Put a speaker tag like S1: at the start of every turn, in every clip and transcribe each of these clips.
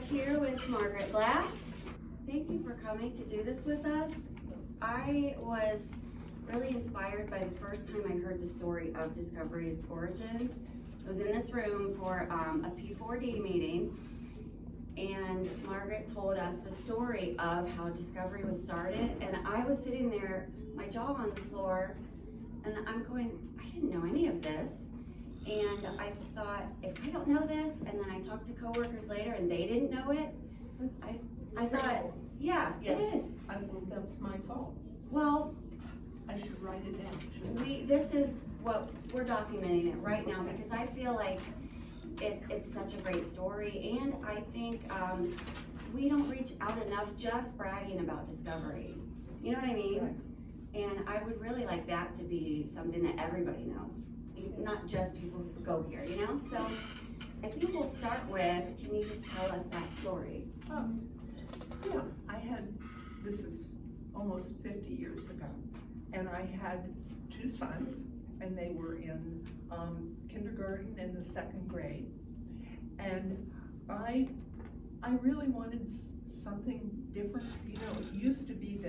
S1: here with Margaret Black. Thank you for coming to do this with us. I was really inspired by the first time I heard the story of Discovery's origins. I was in this room for a P4D meeting, and Margaret told us the story of how Discovery was started, and I was sitting there, my jaw on the floor, and I'm going, I didn't know any of this. And I thought, if I don't know this, and then I talked to coworkers later and they didn't know it, I thought, yeah, it is.
S2: I think that's my fault.
S1: Well,
S2: I should write it down.
S1: this is what we're documenting it right now, because I feel like it's such a great story, and I think we don't reach out enough just bragging about Discovery. You know what I mean?
S2: Right.
S1: And I would really like that to be something that everybody knows, not just people who go here, you know? So I think we'll start with, can you just tell us that story?
S2: Yeah, this is almost 50 years ago, and I had two sons, and they were in kindergarten and the second grade, and I really wanted something different. You know, it used to be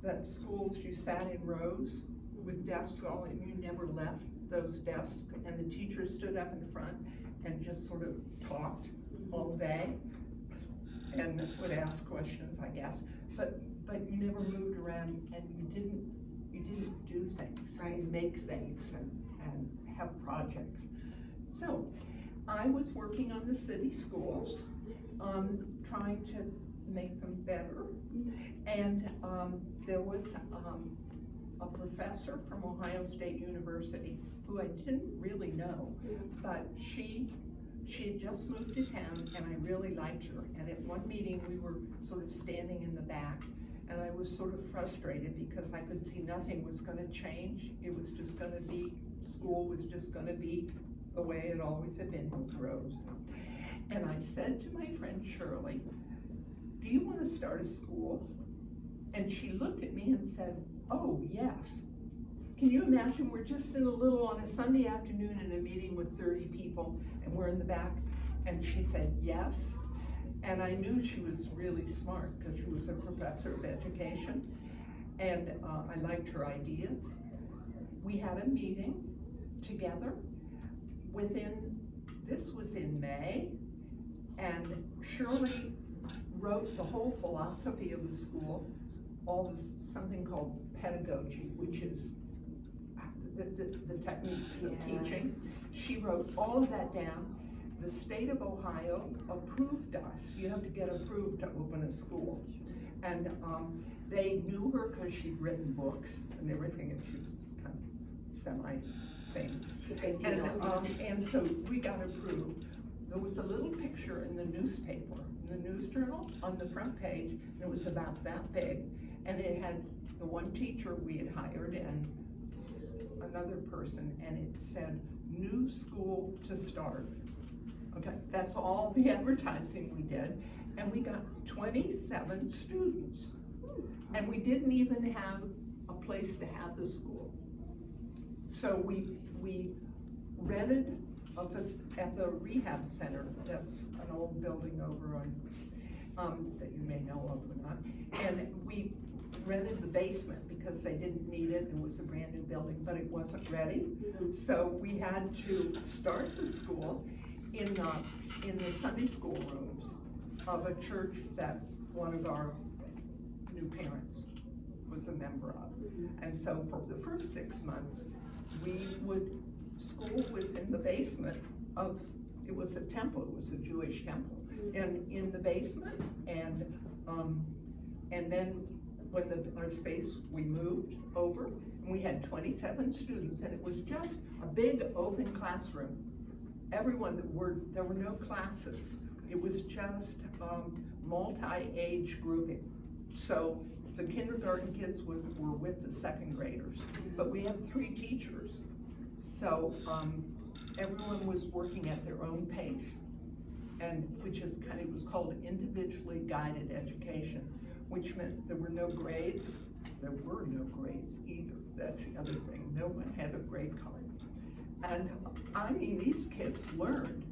S2: that schools, you sat in rows with desks all, and you never left those desks, and the teacher stood up in front and just sort of talked all day and would ask questions, I guess, but you never moved around, and you didn't do things, right? Make things and have projects. So I was working on the city schools, trying to make them better, and there was a professor from Ohio State University who I didn't really know, but she had just moved to town, and I really liked her. And at one meeting, we were sort of standing in the back, and I was sort of frustrated because I could see nothing was going to change. It was just going to be, school was just going to be the way it always had been with rows. And I said to my friend Shirley, "Do you want to start a school?" And she looked at me and said, "Oh, yes." Can you imagine, we're just on a Sunday afternoon in a meeting with 30 people, and we're in the back, and she said yes. And I knew she was really smart because she was a professor of education, and I liked her ideas. We had a meeting together this was in May, and Shirley wrote the whole philosophy of the school, something called pedagogy, which is the techniques of teaching. She wrote all of that down. The state of Ohio approved us. You have to get approved to open a school. And they knew her because she'd written books and everything, and she was kind of semi-famous. And so we got approved. There was a little picture in the newspaper, in the news journal, on the front page, and it was about that big. And it had the one teacher we had hired and another person, and it said, "New school to start." Okay, that's all the advertising we did, and we got 27 students, and we didn't even have a place to have the school. So we rented at the rehab center. That's an old building over on that you may know of or not, and we rented the basement because they didn't need it. It was a brand new building, but it wasn't ready. So we had to start the school in the Sunday school rooms of a church that one of our new parents was a member of. And so for the first 6 months, school was in the basement it was a temple, it was a Jewish temple, and in the basement, and then when our space, we moved over, and we had 27 students, and it was just a big open classroom. There were no classes. It was just multi-age grouping. So the kindergarten kids were with the second graders, but we had 3 teachers. So everyone was working at their own pace, and it was called individually guided education, which meant there were no grades. There were no grades either. That's the other thing. No one had a grade card. And I mean, these kids learned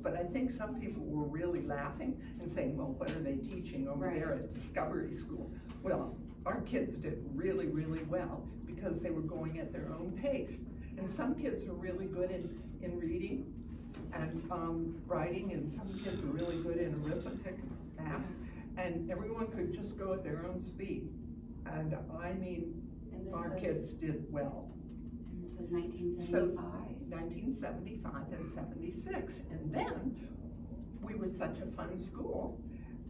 S2: But I think some people were really laughing and saying, well, what are they teaching over
S1: Right.
S2: there at Discovery School? Well, our kids did really, really well because they were going at their own pace. And some kids are really good in reading and writing, and some kids are really good in arithmetic and math. And everyone could just go at their own speed. And I mean, our kids did well.
S1: And this was 1975.
S2: 1975 and 76. And then we were such a fun school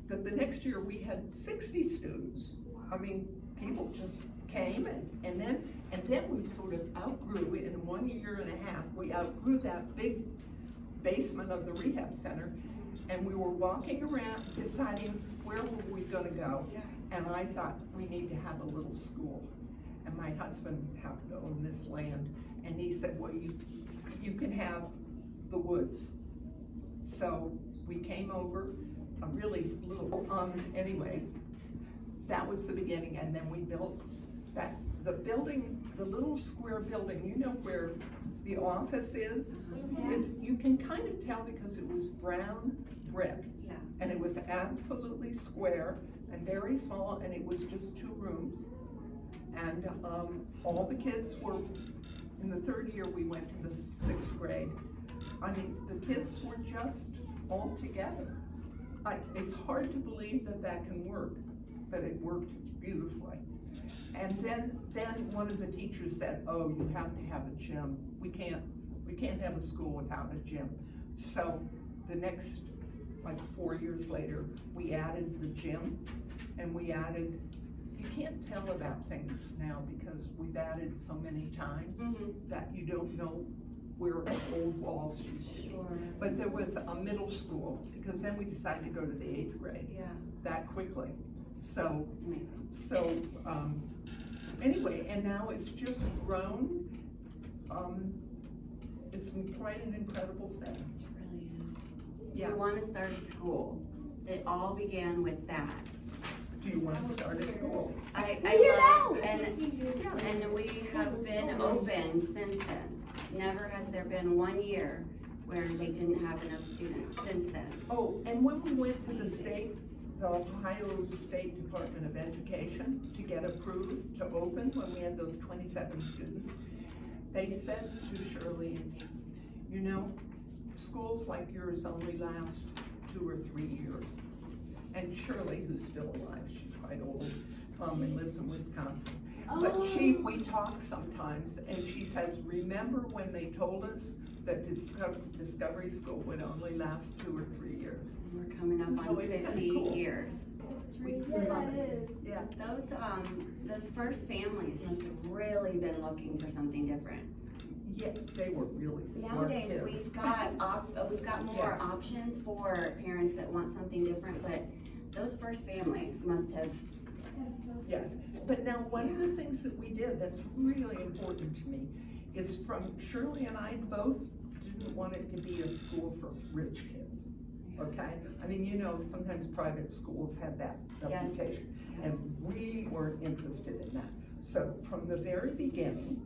S2: that the next year we had 60 students. I mean, people just came and then we sort of outgrew, in 1 year and a half, we outgrew that big basement of the rehab center, and we were walking around deciding where were we gonna go.
S1: Yeah.
S2: And I thought, we need to have a little school. And my husband happened to own this land, and he said, well, you can have the woods. So we came over, a really little, anyway, that was the beginning, and then we built that, the building, the little square building, you know where the office is? It's, you can kind of tell because it was brown brick.
S1: Yeah.
S2: And it was absolutely square and very small, and it was just 2 rooms. And all the kids were, in the 3rd year we went to the 6th grade. I mean, the kids were just all together. It's hard to believe that that can work, but it worked beautifully. And then one of the teachers said, oh, you have to have a gym. We can't have a school without a gym. So the next, like 4 years later, we added the gym, and we added, you can't tell about things now because we've added so many times that you don't know where old walls used to be.
S1: Sure.
S2: But there was a middle school, because then we decided to go to the 8th grade.
S1: Yeah.
S2: That quickly. So,
S1: It's amazing.
S2: so, anyway, and now it's just grown. It's quite an incredible thing.
S1: It really is. Do
S2: Yeah.
S1: you want to start a school? It all began with that.
S2: Do you want to start a school?
S1: I love, and we have been open since then. Never has there been 1 year where they didn't have enough students since then.
S2: Oh, and when we went to the Ohio State Department of Education to get approved to open, when we had those 27 students, they said to Shirley and me, you know, schools like yours only last 2 or 3 years. And Shirley, who's still alive, she's quite old, and lives in Wisconsin. But we talk sometimes, and she says, remember when they told us that Discovery School would only last 2 or 3 years?
S1: And we're coming up
S2: So
S1: on
S2: it's
S1: 50
S2: kinda cool.
S1: years.
S2: Yeah.
S1: Those first families must have really been looking for something different.
S2: Yeah, they were really smart
S1: Nowadays,
S2: kids.
S1: we've got more
S2: Yeah.
S1: options for parents that want something different, but those first families must have.
S2: Yes, but now one of the things that we did that's really important to me is from Shirley and I both didn't want it to be a school for rich kids, okay? I mean, you know, sometimes private schools have that
S1: Yes.
S2: reputation,
S1: Yeah.
S2: and we weren't interested in that. So from the very beginning,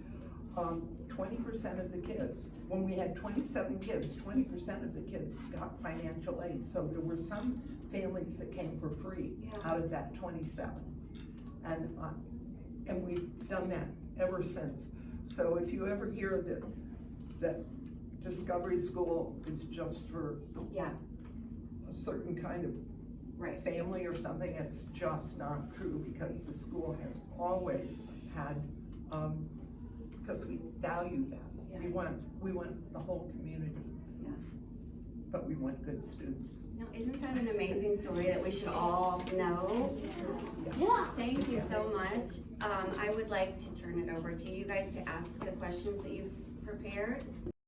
S2: 20% of the kids, when we had 27 kids, 20% of the kids got financial aid. So there were some families that came for free out of that 27. And we've done that ever since. So if you ever hear that Discovery School is just for
S1: Yeah.
S2: a certain kind of
S1: Right.
S2: family or something, it's just not true, because the school has always had, because we value that.
S1: Yeah.
S2: We want the whole community.
S1: Yeah.
S2: But we want good students.
S1: Now, isn't that an amazing story that we should all know?
S3: Yeah.
S1: Thank you so much. I would like to turn it over to you guys to ask the questions that you've prepared.